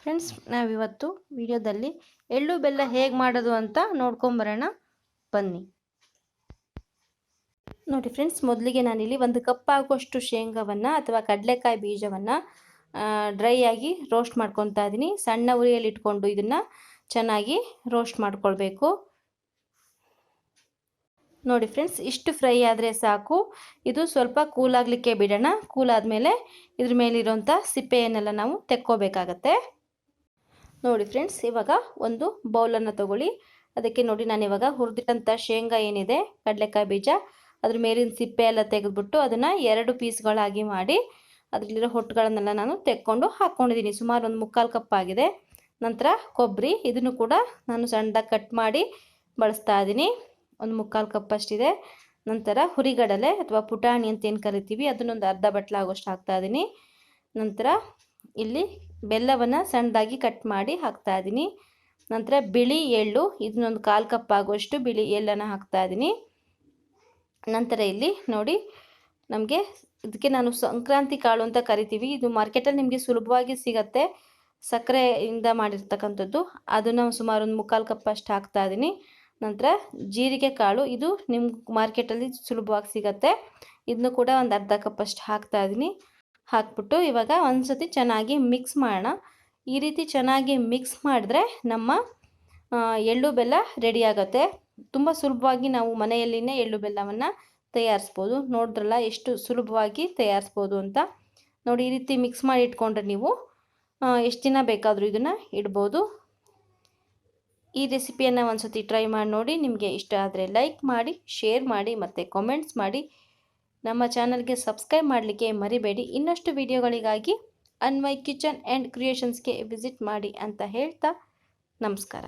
Friends, ನಾವಿವತ್ತು ವಿಡಿಯೋದಲ್ಲಿ ಎಳ್ಳು ಬೆಲ್ಲ ಹೇಗೆ ಮಾಡೋದು ಅಂತ ನೋಡ್ಕೊಂಬರೋಣ ಬನ್ನಿ. ನೋಡಿ ಫ್ರೆಂಡ್ಸ್, ಮೊದಲಿಗೆ ನಾನಿಲ್ಲಿ 1 ಕಪ್ ಆಗುವಷ್ಟು ಶೇಂಗಾವನ್ನು ಅಥವಾ ಕಡಲೆಕಾಯಿ ಬೀಜವನ್ನು ಡ್ರೈ ಆಗಿ ರೋಸ್ಟ್ ಮಾಡ್ಕೊತಾ ಇದ್ದೀನಿ. ಸಣ್ಣ ಉರಿಯಲ್ಲಿ ಇಟ್ಕೊಂಡು ಇದನ್ನು ಚೆನ್ನಾಗಿ ರೋಸ್ಟ್ ಮಾಡ್ಕೊಳ್ಬೇಕು. ನೋಡಿ ಫ್ರೆಂಡ್ಸ್, ಇಷ್ಟು ಫ್ರೈ ಆದರೆ ಸಾಕು. ಇದು ಸ್ವಲ್ಪ ಕೂಲ್ ಆಗಲಿಕ್ಕೆ ಬಿಡೋಣ. ಕೂಲ್ ಆದಮೇಲೆ ಇದ್ರ ಮೇಲಿರೋಂಥ ಸಿಪ್ಪೆಯನ್ನೆಲ್ಲ ನಾವು ತೆಕ್ಕೋಬೇಕಾಗತ್ತೆ. ನೋಡಿ ಫ್ರೆಂಡ್ಸ್, ಇವಾಗ ಒಂದು ಬೌಲನ್ನು ತಗೊಳ್ಳಿ. ಅದಕ್ಕೆ ನೋಡಿ ನಾನು ಇವಾಗ ಹುರಿದಿಟ್ಟಂಥ ಶೇಂಗಾ ಏನಿದೆ, ಕಡಲೆಕಾಯಿ ಬೀಜ, ಅದ್ರ ಮೇಲಿನ ಸಿಪ್ಪೆ ಎಲ್ಲ ತೆಗೆದುಬಿಟ್ಟು ಅದನ್ನು 2 ಪೀಸ್ಗಳಾಗಿ ಮಾಡಿ ಅದರಲ್ಲಿರೋ ಹೊಟ್ಟುಗಳನ್ನೆಲ್ಲ ನಾನು ತೆಕ್ಕೊಂಡು ಹಾಕ್ಕೊಂಡಿದ್ದೀನಿ. ಸುಮಾರು ಒಂದು 3/4 ಕಪ್ ಆಗಿದೆ. ನಂತರ ಕೊಬ್ಬರಿ, ಇದನ್ನು ಕೂಡ ನಾನು ಸಣ್ಣದಾಗಿ ಕಟ್ ಮಾಡಿ ಬಳಸ್ತಾ ಇದ್ದೀನಿ. ಒಂದು 3/4 ಕಪ್ ಅಷ್ಟಿದೆ. ನಂತರ ಹುರಿಗಡಲೆ ಅಥವಾ ಪುಟಾಣಿ ಅಂತ ಏನು ಕರಿತೀವಿ, ಅದನ್ನೊಂದು ಅರ್ಧ ಬಟ್ಲಾಗೋಷ್ಟು ಹಾಕ್ತಾ ಇದ್ದೀನಿ. ನಂತರ ಇಲ್ಲಿ ಬೆಲ್ಲವನ್ನು ಸಣ್ಣದಾಗಿ ಕಟ್ ಮಾಡಿ ಹಾಕ್ತಾ ಇದ್ದೀನಿ. ನಂತರ ಬಿಳಿ ಎಳ್ಳು, ಇದನ್ನೊಂದು 1/4 ಕಪ್ ಆಗುವಷ್ಟು ಬಿಳಿ ಎಳ್ಳನ್ನು ಹಾಕ್ತಾ ಇದ್ದೀನಿ. ನಂತರ ಇಲ್ಲಿ ನೋಡಿ, ನಮಗೆ ಇದಕ್ಕೆ ನಾನು ಸಂಕ್ರಾಂತಿ ಕಾಳು ಅಂತ ಕರಿತೀವಿ. ಇದು ಮಾರ್ಕೆಟಲ್ಲಿ ನಿಮಗೆ ಸುಲಭವಾಗಿ ಸಿಗತ್ತೆ, ಸಕ್ಕರೆಯಿಂದ ಮಾಡಿರ್ತಕ್ಕಂಥದ್ದು. ಅದನ್ನು ಸುಮಾರು ಒಂದು 3/4 ಕಪ್ ಅಷ್ಟು ಹಾಕ್ತಾ ಇದ್ದೀನಿ. ನಂತರ ಜೀರಿಗೆ ಕಾಳು, ಇದು ನಿಮ್ಗೆ ಮಾರ್ಕೆಟಲ್ಲಿ ಸುಲಭವಾಗಿ ಸಿಗತ್ತೆ. ಇದನ್ನು ಕೂಡ ಒಂದು ಅರ್ಧ ಕಪ್ ಅಷ್ಟು ಹಾಕ್ತಾ ಇದ್ದೀನಿ. ಹಾಕ್ಬಿಟ್ಟು ಇವಾಗ ಒಂದು ಸತಿ ಚೆನ್ನಾಗಿ ಮಿಕ್ಸ್ ಮಾಡೋಣ. ಈ ರೀತಿ ಚೆನ್ನಾಗಿ ಮಿಕ್ಸ್ ಮಾಡಿದ್ರೆ ನಮ್ಮ ಎಳ್ಳು ಬೆಲ್ಲ ರೆಡಿ ಆಗುತ್ತೆ. ತುಂಬ ಸುಲಭವಾಗಿ ನಾವು ಮನೆಯಲ್ಲಿನೇ ಎಳ್ಳು ಬೆಲ್ಲವನ್ನು ತಯಾರಿಸ್ಬೋದು. ನೋಡಿದ್ರಲ್ಲ ಎಷ್ಟು ಸುಲಭವಾಗಿ ತಯಾರಿಸ್ಬೋದು ಅಂತ. ನೋಡಿ, ಈ ರೀತಿ ಮಿಕ್ಸ್ ಮಾಡಿ ಇಟ್ಕೊಂಡ್ರೆ ನೀವು ಎಷ್ಟು ದಿನ ಬೇಕಾದರೂ ಇದನ್ನು ಇಡ್ಬೋದು. ಈ ರೆಸಿಪಿಯನ್ನು ಒಂದು ಸತಿ ಟ್ರೈ ಮಾಡಿ ನೋಡಿ. ನಿಮಗೆ ಇಷ್ಟ ಆದರೆ ಲೈಕ್ ಮಾಡಿ, ಶೇರ್ ಮಾಡಿ ಮತ್ತು ಕಾಮೆಂಟ್ಸ್ ಮಾಡಿ. ನಮ್ಮ ಚಾನಲ್ಗೆ ಸಬ್ಸ್ಕ್ರೈಬ್ ಮಾಡಲಿಕ್ಕೆ ಮರಿಬೇಡಿ. ಇನ್ನಷ್ಟು ವಿಡಿಯೋಗಳಿಗಾಗಿ ಅನ್ವಯ್ ಕಿಚನ್ ಆ್ಯಂಡ್ ಕ್ರಿಯೇಷನ್ಸ್ಗೆ ವಿಸಿಟ್ ಮಾಡಿ ಅಂತ ಹೇಳ್ತಾ ನಮಸ್ಕಾರ.